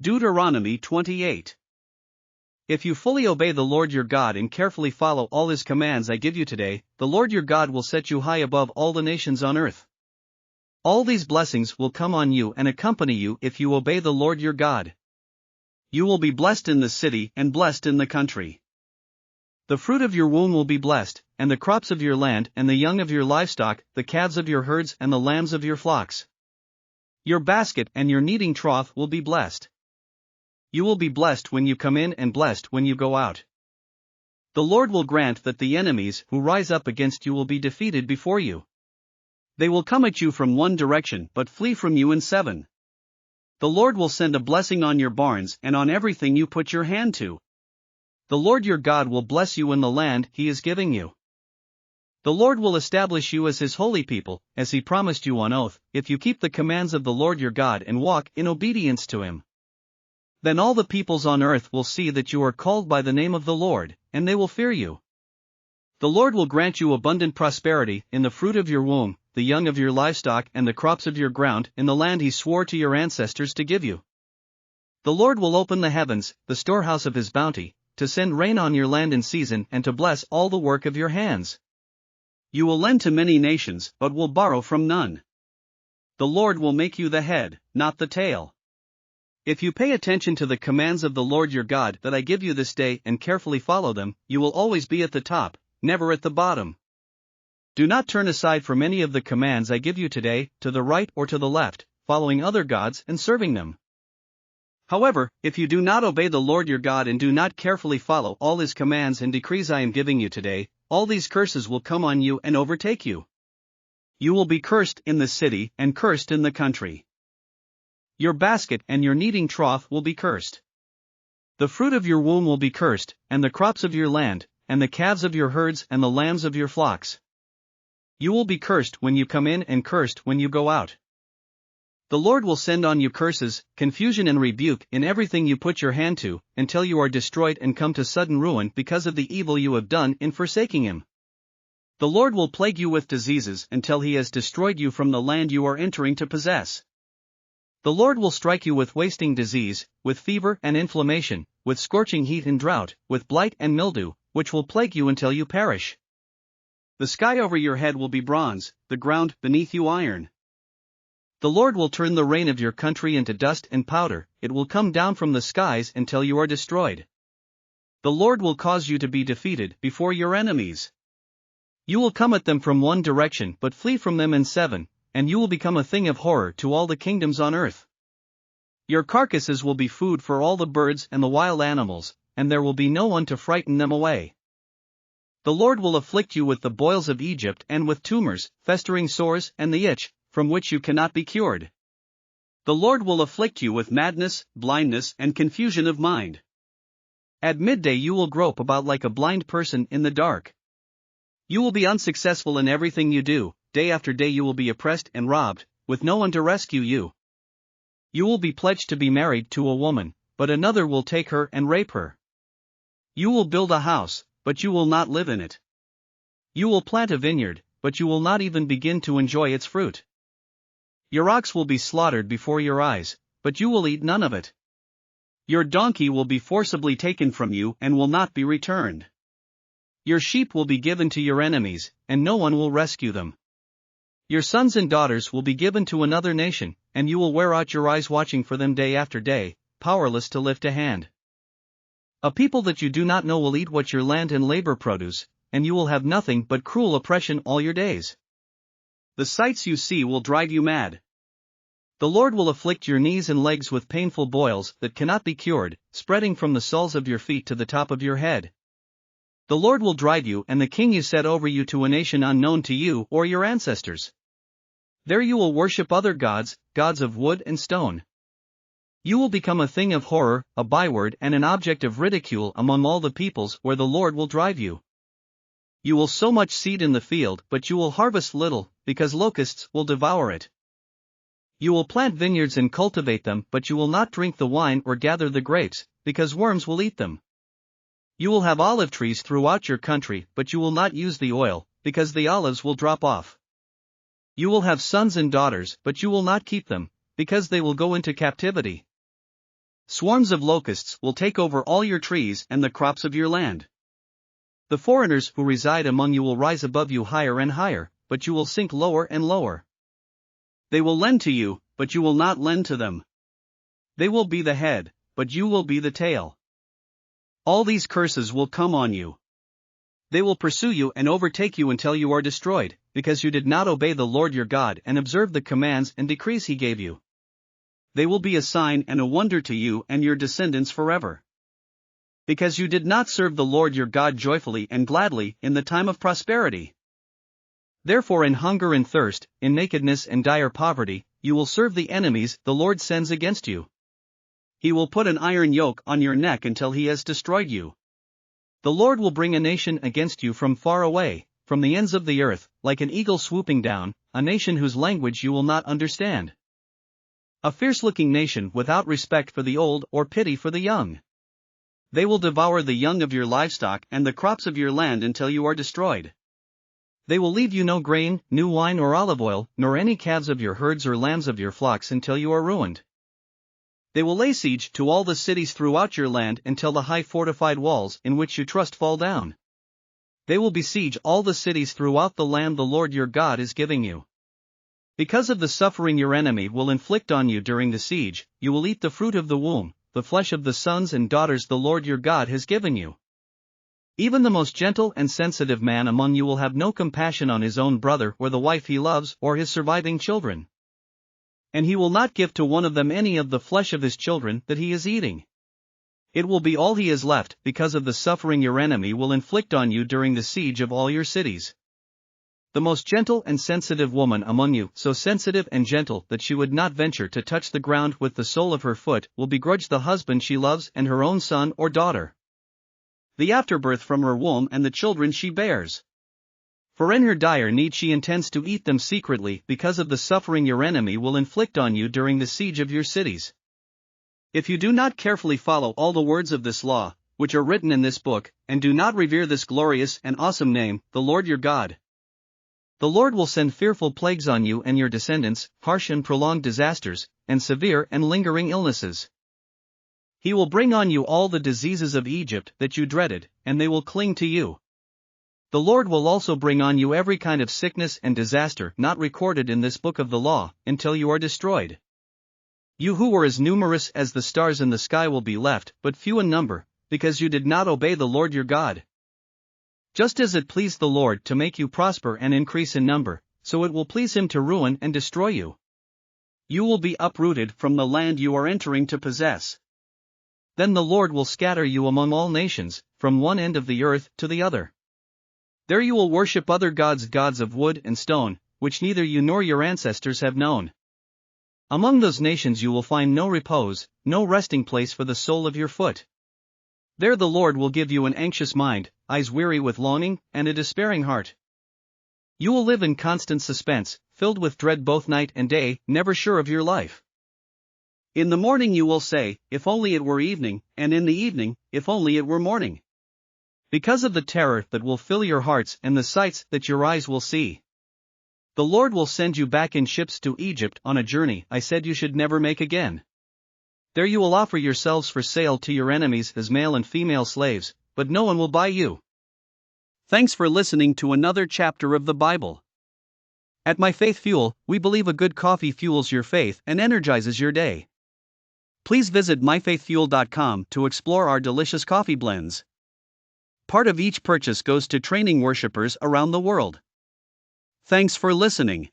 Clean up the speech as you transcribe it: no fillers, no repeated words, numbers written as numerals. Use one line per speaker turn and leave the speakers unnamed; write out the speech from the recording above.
Deuteronomy 28. If you fully obey the Lord your God and carefully follow all his commands I give you today, the Lord your God will set you high above all the nations on earth. All these blessings will come on you and accompany you if you obey the Lord your God. You will be blessed in the city and blessed in the country. The fruit of your womb will be blessed, and the crops of your land and the young of your livestock, the calves of your herds and the lambs of your flocks. Your basket and your kneading trough will be blessed. You will be blessed when you come in and blessed when you go out. The Lord will grant that the enemies who rise up against you will be defeated before you. They will come at you from one direction but flee from you in seven. The Lord will send a blessing on your barns and on everything you put your hand to. The Lord your God will bless you in the land he is giving you. The Lord will establish you as his holy people, as he promised you on oath, if you keep the commands of the Lord your God and walk in obedience to him. Then all the peoples on earth will see that you are called by the name of the Lord, and they will fear you. The Lord will grant you abundant prosperity in the fruit of your womb, the young of your livestock and the crops of your ground in the land he swore to your ancestors to give you. The Lord will open the heavens, the storehouse of his bounty, to send rain on your land in season and to bless all the work of your hands. You will lend to many nations but will borrow from none. The Lord will make you the head, not the tail. If you pay attention to the commands of the Lord your God that I give you this day and carefully follow them, you will always be at the top, never at the bottom. Do not turn aside from any of the commands I give you today, to the right or to the left, following other gods and serving them. However, if you do not obey the Lord your God and do not carefully follow all his commands and decrees I am giving you today, all these curses will come on you and overtake you. You will be cursed in the city and cursed in the country. Your basket and your kneading trough will be cursed. The fruit of your womb will be cursed, and the crops of your land, and the calves of your herds and the lambs of your flocks. You will be cursed when you come in and cursed when you go out. The Lord will send on you curses, confusion and rebuke in everything you put your hand to, until you are destroyed and come to sudden ruin because of the evil you have done in forsaking him. The Lord will plague you with diseases until he has destroyed you from the land you are entering to possess. The Lord will strike you with wasting disease, with fever and inflammation, with scorching heat and drought, with blight and mildew, which will plague you until you perish. The sky over your head will be bronze, the ground beneath you iron. The Lord will turn the rain of your country into dust and powder, it will come down from the skies until you are destroyed. The Lord will cause you to be defeated before your enemies. You will come at them from one direction but flee from them in seven, and you will become a thing of horror to all the kingdoms on earth. Your carcasses will be food for all the birds and the wild animals, and there will be no one to frighten them away. The Lord will afflict you with the boils of Egypt and with tumors, festering sores and the itch, from which you cannot be cured. The Lord will afflict you with madness, blindness and confusion of mind. At midday you will grope about like a blind person in the dark. You will be unsuccessful in everything you do, day after day you will be oppressed and robbed, with no one to rescue you. You will be pledged to be married to a woman, but another will take her and rape her. You will build a house, but you will not live in it. You will plant a vineyard, but you will not even begin to enjoy its fruit. Your ox will be slaughtered before your eyes, but you will eat none of it. Your donkey will be forcibly taken from you and will not be returned. Your sheep will be given to your enemies, and no one will rescue them. Your sons and daughters will be given to another nation, and you will wear out your eyes watching for them day after day, powerless to lift a hand. A people that you do not know will eat what your land and labor produce, and you will have nothing but cruel oppression all your days. The sights you see will drive you mad. The Lord will afflict your knees and legs with painful boils that cannot be cured, spreading from the soles of your feet to the top of your head. The Lord will drive you and the king you set over you to a nation unknown to you or your ancestors. There you will worship other gods, gods of wood and stone. You will become a thing of horror, a byword and an object of ridicule among all the peoples where the Lord will drive you. You will sow much seed in the field but you will harvest little, because locusts will devour it. You will plant vineyards and cultivate them but you will not drink the wine or gather the grapes, because worms will eat them. You will have olive trees throughout your country but you will not use the oil, because the olives will drop off. You will have sons and daughters but you will not keep them, because they will go into captivity. Swarms of locusts will take over all your trees and the crops of your land. The foreigners who reside among you will rise above you higher and higher, but you will sink lower and lower. They will lend to you, but you will not lend to them. They will be the head, but you will be the tail. All these curses will come on you. They will pursue you and overtake you until you are destroyed, because you did not obey the Lord your God and observe the commands and decrees he gave you. They will be a sign and a wonder to you and your descendants forever. Because you did not serve the Lord your God joyfully and gladly in the time of prosperity. Therefore in hunger and thirst, in nakedness and dire poverty, you will serve the enemies the Lord sends against you. He will put an iron yoke on your neck until he has destroyed you. The Lord will bring a nation against you from far away, from the ends of the earth, like an eagle swooping down, a nation whose language you will not understand. A fierce-looking nation without respect for the old or pity for the young. They will devour the young of your livestock and the crops of your land until you are destroyed. They will leave you no grain, new wine or olive oil, nor any calves of your herds or lambs of your flocks until you are ruined. They will lay siege to all the cities throughout your land until the high fortified walls in which you trust fall down. They will besiege all the cities throughout the land the Lord your God is giving you. Because of the suffering your enemy will inflict on you during the siege, you will eat the fruit of the womb, the flesh of the sons and daughters the Lord your God has given you. Even the most gentle and sensitive man among you will have no compassion on his own brother or the wife he loves or his surviving children. And he will not give to one of them any of the flesh of his children that he is eating. It will be all he has left because of the suffering your enemy will inflict on you during the siege of all your cities. The most gentle and sensitive woman among you, so sensitive and gentle that she would not venture to touch the ground with the sole of her foot, will begrudge the husband she loves and her own son or daughter. The afterbirth from her womb and the children she bears. For in her dire need she intends to eat them secretly because of the suffering your enemy will inflict on you during the siege of your cities. If you do not carefully follow all the words of this law, which are written in this book, and do not revere this glorious and awesome name, the Lord your God, the Lord will send fearful plagues on you and your descendants, harsh and prolonged disasters, and severe and lingering illnesses. He will bring on you all the diseases of Egypt that you dreaded, and they will cling to you. The Lord will also bring on you every kind of sickness and disaster not recorded in this book of the law, until you are destroyed. You who were as numerous as the stars in the sky will be left but few in number, because you did not obey the Lord your God. Just as it pleased the Lord to make you prosper and increase in number, so it will please him to ruin and destroy you. You will be uprooted from the land you are entering to possess. Then the Lord will scatter you among all nations, from one end of the earth to the other. There you will worship other gods, gods of wood and stone, which neither you nor your ancestors have known. Among those nations you will find no repose, no resting place for the sole of your foot. There the Lord will give you an anxious mind, eyes weary with longing, and a despairing heart. You will live in constant suspense, filled with dread both night and day, never sure of your life. In the morning you will say, if only it were evening, and in the evening, if only it were morning. Because of the terror that will fill your hearts and the sights that your eyes will see. The Lord will send you back in ships to Egypt on a journey I said you should never make again. There you will offer yourselves for sale to your enemies as male and female slaves, but no one will buy you. Thanks for listening to another chapter of the Bible. At My Faith Fuel, we believe a good coffee fuels your faith and energizes your day. Please visit myfaithfuel.com to explore our delicious coffee blends. Part of each purchase goes to training worshipers around the world. Thanks for listening.